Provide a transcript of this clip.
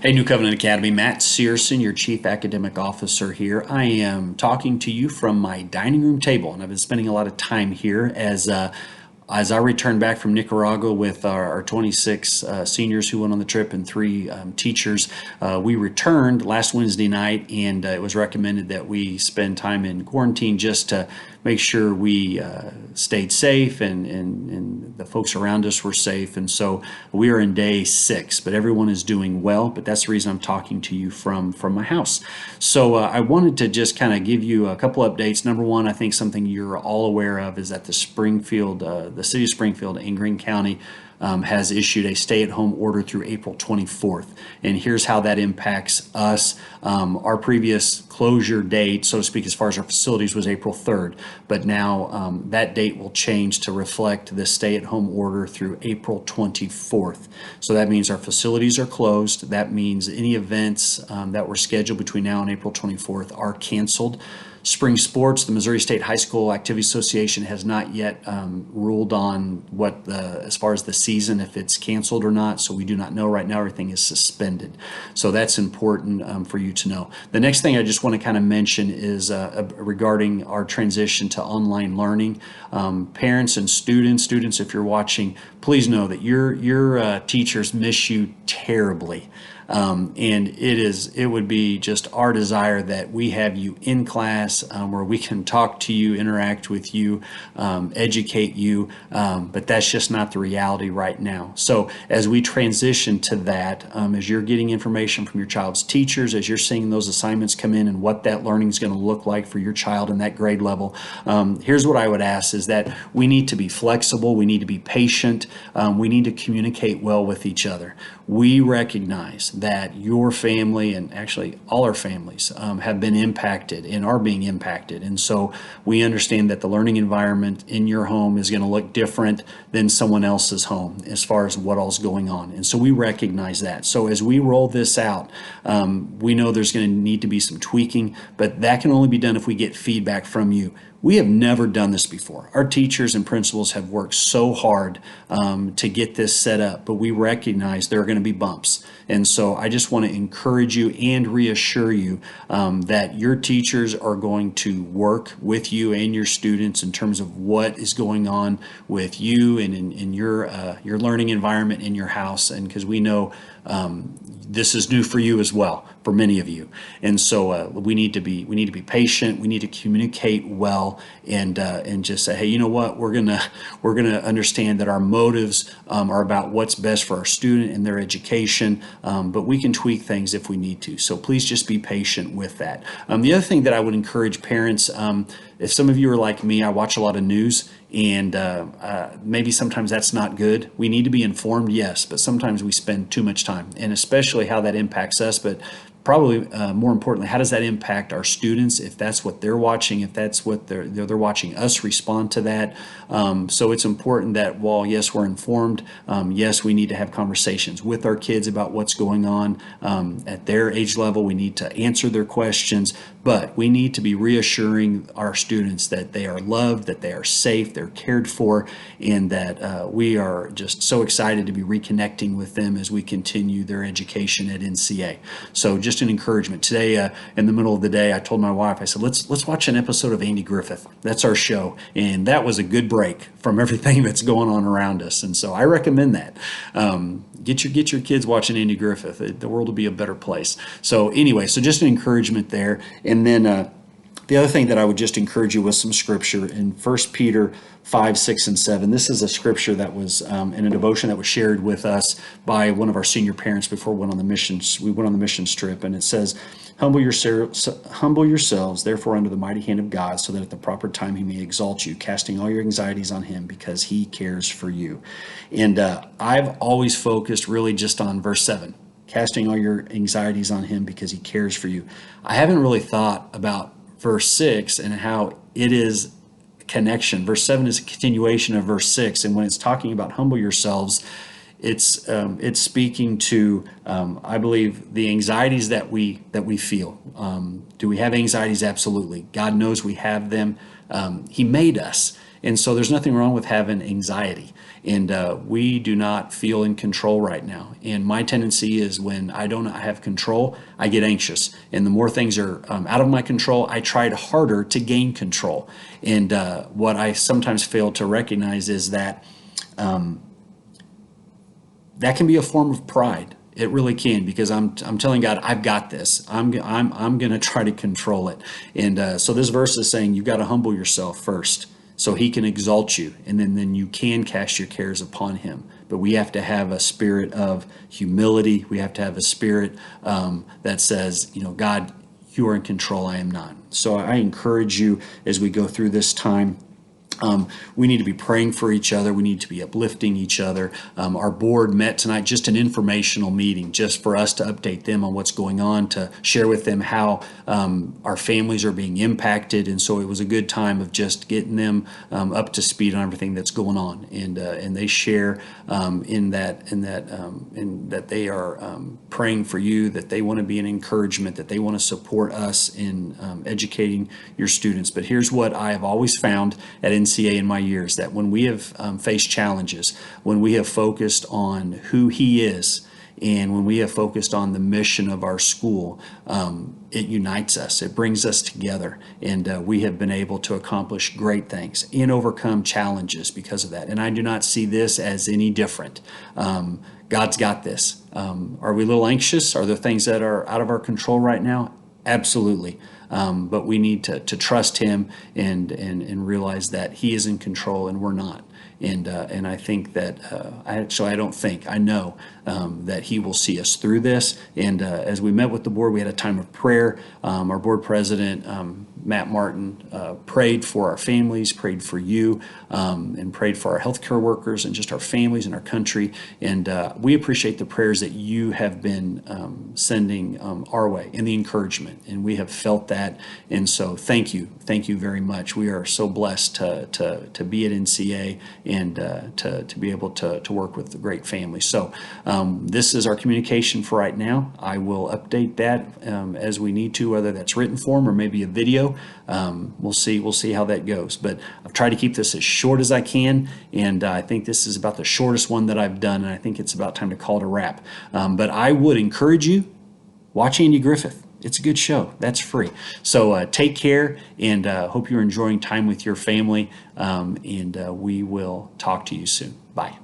Hey, New Covenant Academy, Matt Searson, your Chief Academic Officer here. I am talking to you from my dining room table, and I've been spending a lot of time here as I returned back from Nicaragua with our 26 seniors who went on the trip and three teachers. We returned last Wednesday night, and it was recommended that we spend time in quarantine just to make sure we stayed safe and the folks around us were safe. And so we are in day 6, but everyone is doing well. But that's the reason I'm talking to you from my house. So I wanted to just kind of give you a couple updates. Number one, I think something you're all aware of is that the City of Springfield in Greene County has issued a stay-at-home order through April 24th. And here's how that impacts us. Our previous closure date, so to speak, as far as our facilities was April 3rd. But now that date will change to reflect the stay-at-home order through April 24th. So that means our facilities are closed. That means any events that were scheduled between now and April 24th are canceled. Spring sports, the Missouri State High School Activity Association has not yet ruled on as far as the season, if it's canceled or not. So we do not know right now. Everything is suspended. So that's important for you to know. The next thing I just want to kind of mention is regarding our transition to online learning. Parents and students, if you're watching, please know that your teachers miss you terribly. And it would be just our desire that we have you in class where we can talk to you, interact with you, educate you, but that's just not the reality right now. So as we transition to that, as you're getting information from your child's teachers, as you're seeing those assignments come in and what that learning is going to look like for your child in that grade level, here's what I would ask is that we need to be flexible, we need to be patient, we need to communicate well with each other. We recognize that your family and actually all our families have been impacted and are being impacted. And so we understand that the learning environment in your home is going to look different than someone else's home as far as what all's going on. And so we recognize that. So as we roll this out, we know there's going to need to be some tweaking, but that can only be done if we get feedback from you. We have never done this before. Our teachers and principals have worked so hard to get this set up, but we recognize there are going to be bumps. And so I just want to encourage you and reassure you that your teachers are going to work with you and your students in terms of what is going on with you and in your learning environment in your house. And because we know this is new for you as well, for many of you, and so we need to be patient. We need to communicate well, and just say, hey, you know what? We're gonna understand that our motives are about what's best for our student and their education, but we can tweak things if we need to. So please just be patient with that. The other thing that I would encourage parents, if some of you are like me, I watch a lot of news. And maybe sometimes that's not good. We need to be informed, yes, but sometimes we spend too much time, and especially how that impacts us. But probably more importantly, how does that impact our students if that's what they're watching, if that's what they're watching us respond to that. So it's important that while, yes, we're informed, yes, we need to have conversations with our kids about what's going on at their age level. We need to answer their questions, but we need to be reassuring our students that they are loved, that they are safe, they're cared for, and that we are just so excited to be reconnecting with them as we continue their education at NCA. So just an encouragement. Today, in the middle of the day, I told my wife, I said, let's watch an episode of Andy Griffith. That's our show. And that was a good break from everything that's going on around us. And so I recommend that. Get your kids watching Andy Griffith. The world will be a better place. So anyway, so just an encouragement there. And then the other thing that I would just encourage you with some scripture in 1 Peter 5, 6, and 7. This is a scripture that was in a devotion that was shared with us by one of our senior parents before we went on the missions trip. And it says, humble yourselves, therefore, under the mighty hand of God, so that at the proper time he may exalt you, casting all your anxieties on him because he cares for you. And I've always focused really just on verse 7. Casting all your anxieties on him because he cares for you. I haven't really thought about verse 6 and how it is a connection. Verse 7 is a continuation of verse 6, and when it's talking about humble yourselves, it's speaking to I believe the anxieties that we feel. Do we have anxieties? Absolutely. God knows we have them. He made us. And so there's nothing wrong with having anxiety. And we do not feel in control right now. And my tendency is when I don't have control, I get anxious. And the more things are out of my control, I tried harder to gain control. And what I sometimes fail to recognize is that that can be a form of pride. It really can, because I'm telling God, I've got this. I'm going to try to control it. And so this verse is saying you've got to humble yourself first so he can exalt you, and then you can cast your cares upon him. But we have to have a spirit of humility. We have to have a spirit that says, God, you are in control. I am not. So I encourage you as we go through this time. We need to be praying for each other. We need to be uplifting each other. Our board met tonight, just an informational meeting, just for us to update them on what's going on, to share with them how our families are being impacted. And so it was a good time of just getting them up to speed on everything that's going on. And they share in that they are praying for you, that they want to be an encouragement, that they want to support us in educating your students. But here's what I have always found at NCA in my years, that when we have faced challenges, when we have focused on who he is, and when we have focused on the mission of our school, it unites us. It brings us together. And we have been able to accomplish great things and overcome challenges because of that. And I do not see this as any different. God's got this. Are we a little anxious? Are there things that are out of our control right now? Absolutely. But we need to trust him and realize that he is in control and we're not. And I think that I know that he will see us through this. And as we met with the board, we had a time of prayer. Our board president, Matt Martin, prayed for our families, prayed for you, and prayed for our healthcare workers and just our families and our country. And we appreciate the prayers that you have been sending our way, and the encouragement. And we have felt that. And so thank you very much. We are so blessed to be at NCA and to be able to work with the great family. So this is our communication for right now. I will update that as we need to, whether that's written form or maybe a video. We'll see how that goes. But I've tried to keep this as short as I can, and I think this is about the shortest one that I've done, and I think it's about time to call it a wrap. But I would encourage you, watch Andy Griffith. It's a good show. That's free. So take care, and hope you're enjoying time with your family, and we will talk to you soon. Bye.